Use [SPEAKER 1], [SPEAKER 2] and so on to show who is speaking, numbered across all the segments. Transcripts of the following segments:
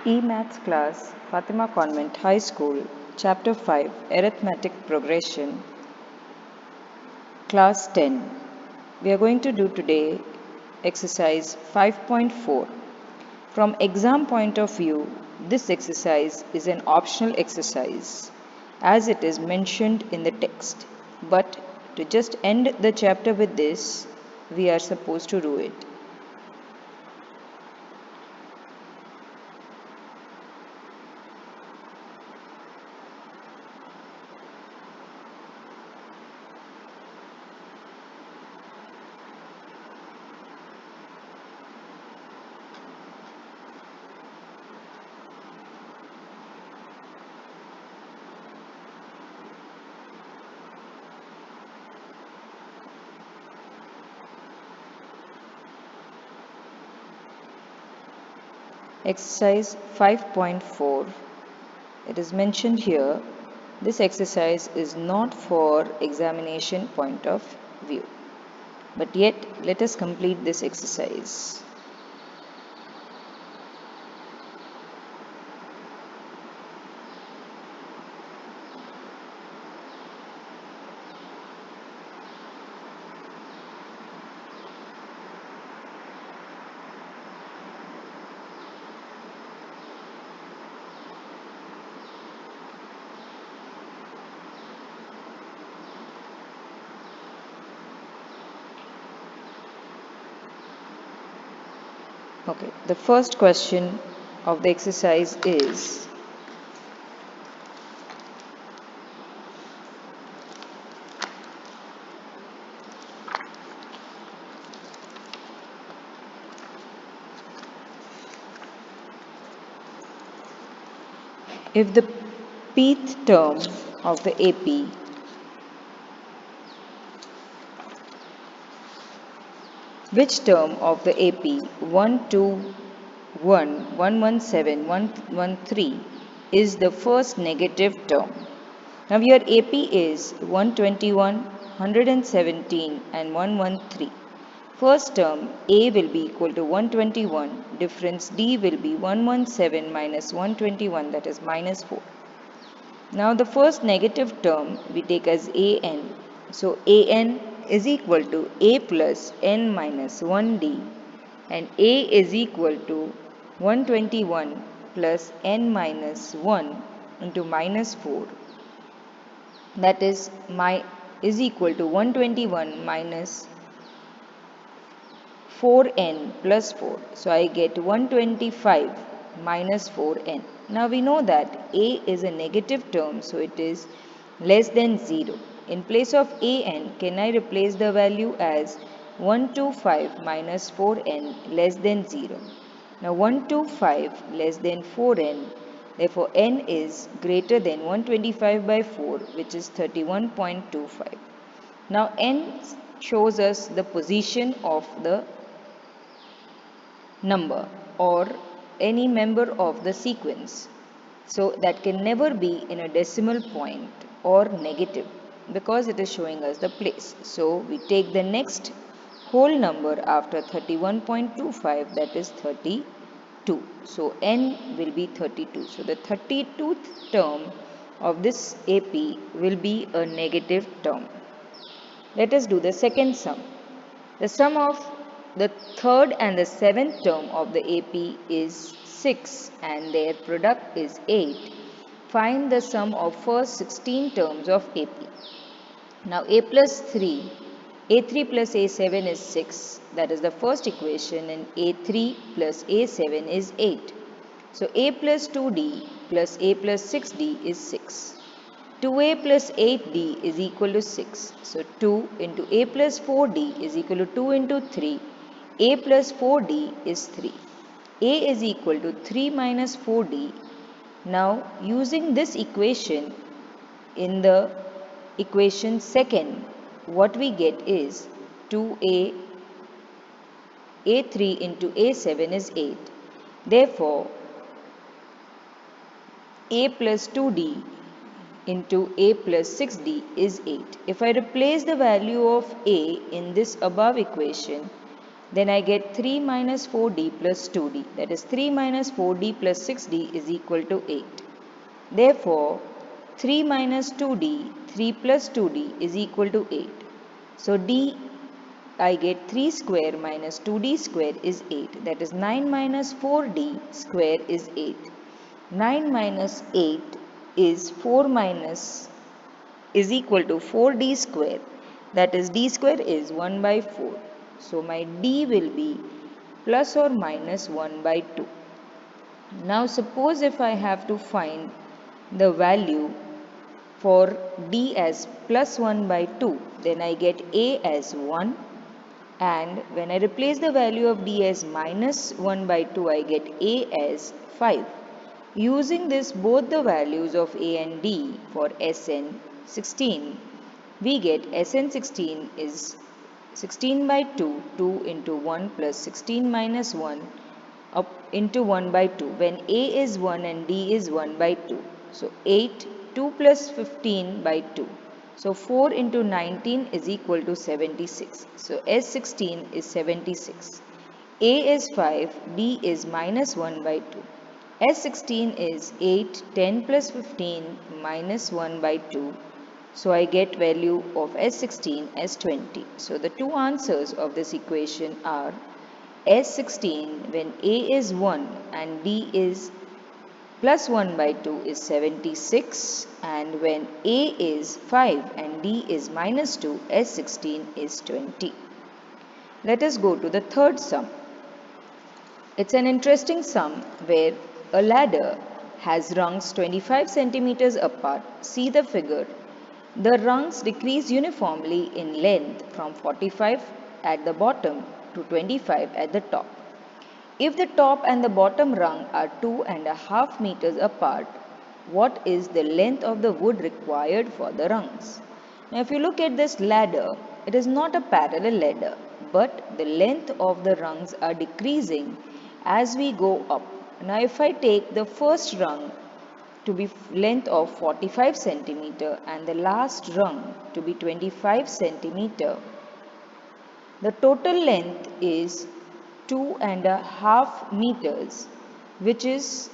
[SPEAKER 1] E-Maths class, Fatima Convent High School, Chapter 5, Arithmetic Progression, Class 10. We are going to do today exercise 5.4. From exam point of view, this exercise is an optional exercise as it is mentioned in the text. But to just end the chapter with this, we are supposed to do it. Exercise 5.4. It is mentioned here, this exercise is not for examination point of view. But yet, let us complete this exercise. Okay, the first question of the exercise is, if the pth term of the AP which term of the AP 121, 117, 113 is the first negative term? Now your AP is 121, 117 and 113. First term A will be equal to 121, difference D will be 117 minus 121, that is minus 4. Now the first negative term we take as AN. So AN is equal to A plus N minus 1D, and A is equal to 121 plus N minus 1 into minus 4, that is equal to 121 minus 4n plus 4. So I get 125 minus 4n. Now we know that a is a negative term, so it is less than 0. In place of an, can I replace the value as 125 minus 4n less than 0? Now 125 less than 4n, therefore n is greater than 125 by 4, which is 31.25. Now n shows us the position of the number or any member of the sequence. So that can never be in a decimal point or negative because it is showing us the place. So we take the next whole number after 31.25, that is 32. So n will be 32. So the 32th term of this AP will be a negative term. Let us do the second sum. The sum of the third and the seventh term of the AP is 6 and their product is 8. Find the sum of first 16 terms of AP. Now A plus 3, A3 plus A7 is 6. That is the first equation, and A3 plus A7 is 8. So A plus 2D plus A plus 6D is 6. 2a plus 8d is equal to 6. So 2 into a plus 4d is equal to 2 into 3. A plus 4d is 3. A is equal to 3 minus 4d. Now using this equation in the equation second, what we get is 2a, a3 into a7 is 8. Therefore, a plus 2d into a plus 6d is 8. If I replace the value of a in this above equation, Then I get 3 minus 4d plus 2d. That is 3 minus 4d plus 6d is equal to 8. Therefore, 3 minus 2d, 3 plus 2d is equal to 8. So d, I get 3 square minus 2d square is 8. That is 9 minus 4d square is 8. 9 minus 8 is 4 minus is equal to 4d square. That is d square is 1 by 4. So my d will be plus or minus 1 by 2. Now suppose if I have to find the value for d as plus 1 by 2, then I get a as 1, and when I replace the value of d as minus 1 by 2, I get a as 5. Using this, both the values of a and d for Sn 16, we get Sn 16 is 16 by 2, 2 into 1 plus 16 minus 1 up into 1 by 2, when a is 1 and d is 1 by 2. So 8, 2 plus 15 by 2. So 4 into 19 is equal to 76. So S16 is 76. A is 5, D is minus 1 by 2. S16 is 8, 10 plus 15 minus 1 by 2. So I get value of S16 as 20. So the two answers of this equation are S16 when A is 1 and D is plus 1 by 2 is 76, and when A is 5 and D is minus 2, S16 is 20. Let us go to the third sum. It's an interesting sum where a ladder has rungs 25 centimeters apart. See the figure. The rungs decrease uniformly in length from 45 at the bottom to 25 at the top. If the top and the bottom rung are 2.5 meters apart, what is the length of the wood required for the rungs? Now if you look at this ladder, it is not a parallel ladder, but the length of the rungs are decreasing as we go up. Now if I take the first rung to be length of 45 centimeter and the last rung to be 25 centimeter, the total length is 2.5 meters, which is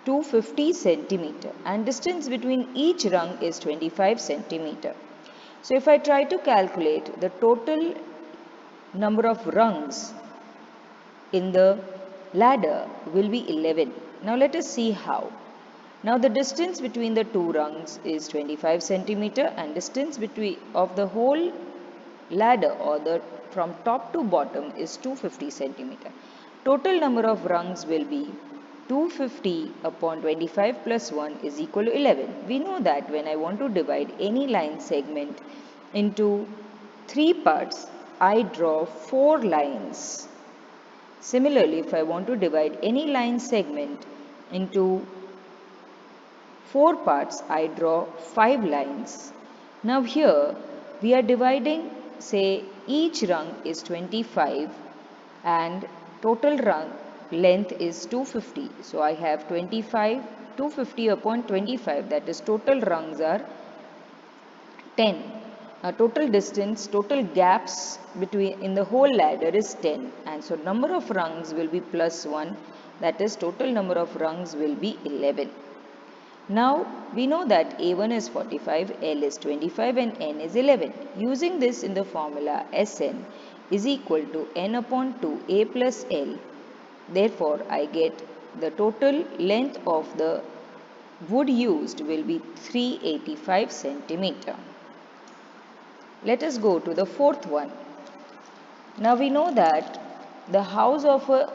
[SPEAKER 1] 250 centimeter, and distance between each rung is 25 centimeter. So if I try to calculate the total number of rungs in the ladder will be 11. Now let us see how. Now the distance between the two rungs is 25 centimeter, and distance between of the whole ladder or the from top to bottom is 250 centimeter. Total number of rungs will be 250 upon 25 plus 1 is equal to 11. We know that when I want to divide any line segment into 3 parts, I draw 4 lines. Similarly, if I want to divide any line segment into 4 parts, I draw 5 lines. Now here we are dividing, say each rung is 25 and total rung length is 250. So I have 25, 250 upon 25, that is total rungs are 10. Total distance, total gaps between in the whole ladder is 10, and so number of rungs will be plus 1, that is total number of rungs will be 11. Now we know that A1 is 45, L is 25 and N is 11. Using this in the formula, Sn is equal to N upon 2 A plus L. Therefore, I get the total length of the wood used will be 385 centimeter. Let us go to the fourth one. Now we know that the house of a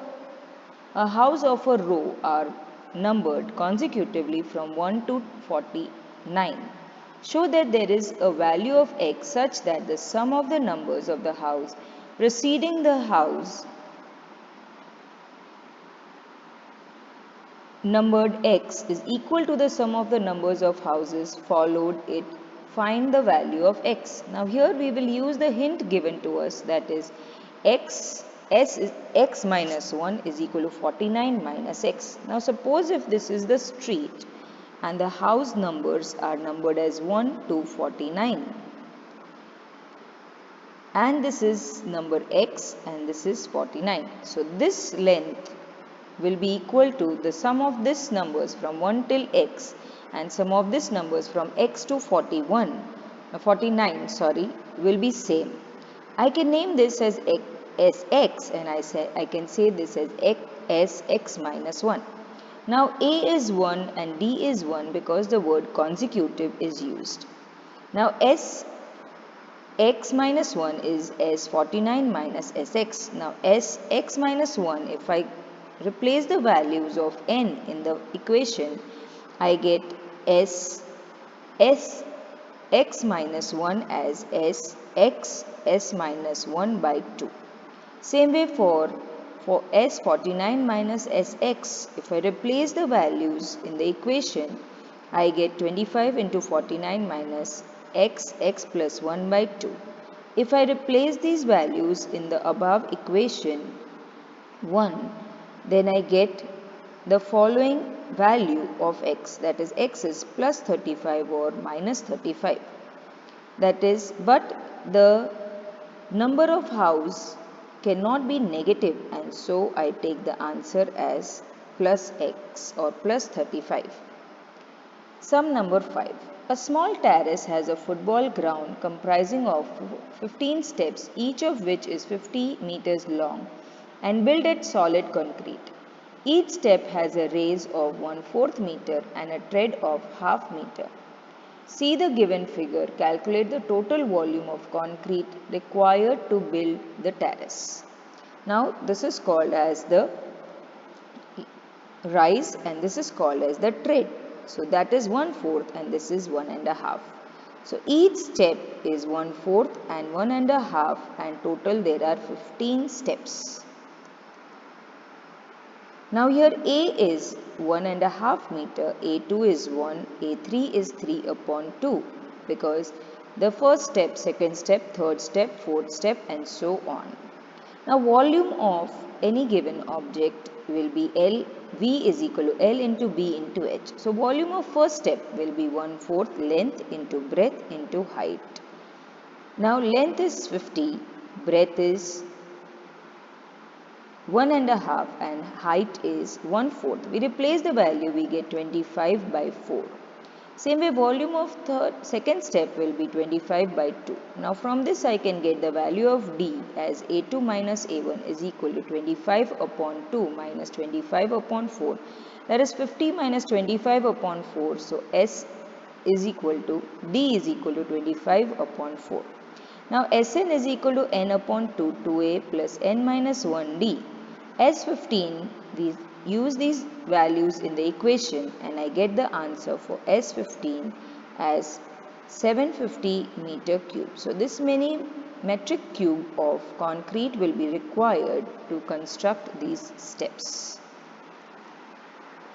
[SPEAKER 1] row are numbered consecutively from 1 to 49. Show that there is a value of x such that the sum of the numbers of the house preceding the house numbered x is equal to the sum of the numbers of houses followed it. Find the value of x. Now here we will use the hint given to us, that is x minus 1 is equal to 49 minus x. Now suppose if this is the street and the house numbers are numbered as 1 to 49, and this is number x and this is 49. So this length will be equal to the sum of these numbers from 1 till x and sum of these numbers from x to 49 will be same. I can name this as x and I can say this as x minus 1. Now a is 1 and d is 1 because the word consecutive is used. Now x minus 1 is s49 minus sx. Now sx minus 1, if I replace the values of n in the equation, I get s x minus 1 as s minus 1 by 2. Same way for s49 minus sx, if I replace the values in the equation, I get 25 into 49 minus x plus 1 by 2. If I replace these values in the above equation 1, then I get the following value of x, that is x is plus 35 or minus 35. That is, but the number of house cannot be negative, and so I take the answer as plus x or plus 35. Sum number 5. A small terrace has a football ground comprising of 15 steps, each of which is 50 meters long and built at solid concrete. Each step has a raise of 1/4 meter and a tread of half meter. See the given figure. Calculate the total volume of concrete required to build the terrace. Now this is called as the rise and this is called as the tread. So that is 1/4 and this is 1.5. So each step is 1/4 and 1.5 and total there are 15 steps. Now here A is 1.5 meter, A2 is 1, A3 is 3 upon 2 because the first step, second step, third step, fourth step and so on. Now volume of any given object will be L, V is equal to L into B into H. So volume of first step will be 1/4 length into breadth into height. Now length is 50, breadth is 1.5 and height is 1/4. We replace the value, we get 25 by 4. Same way volume of second step will be 25 by 2. Now from this I can get the value of D as A2 minus A1 is equal to 25 upon 2 minus 25 upon 4. That is 50 minus 25 upon 4. So S is equal to D is equal to 25 upon 4. Now Sn is equal to n upon 2, 2a plus n minus 1d. S15, we use these values in the equation and I get the answer for S15 as 750 meter cube. So this many metric cube of concrete will be required to construct these steps.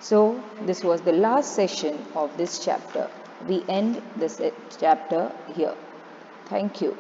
[SPEAKER 1] So this was the last session of this chapter. We end this chapter here. Thank you.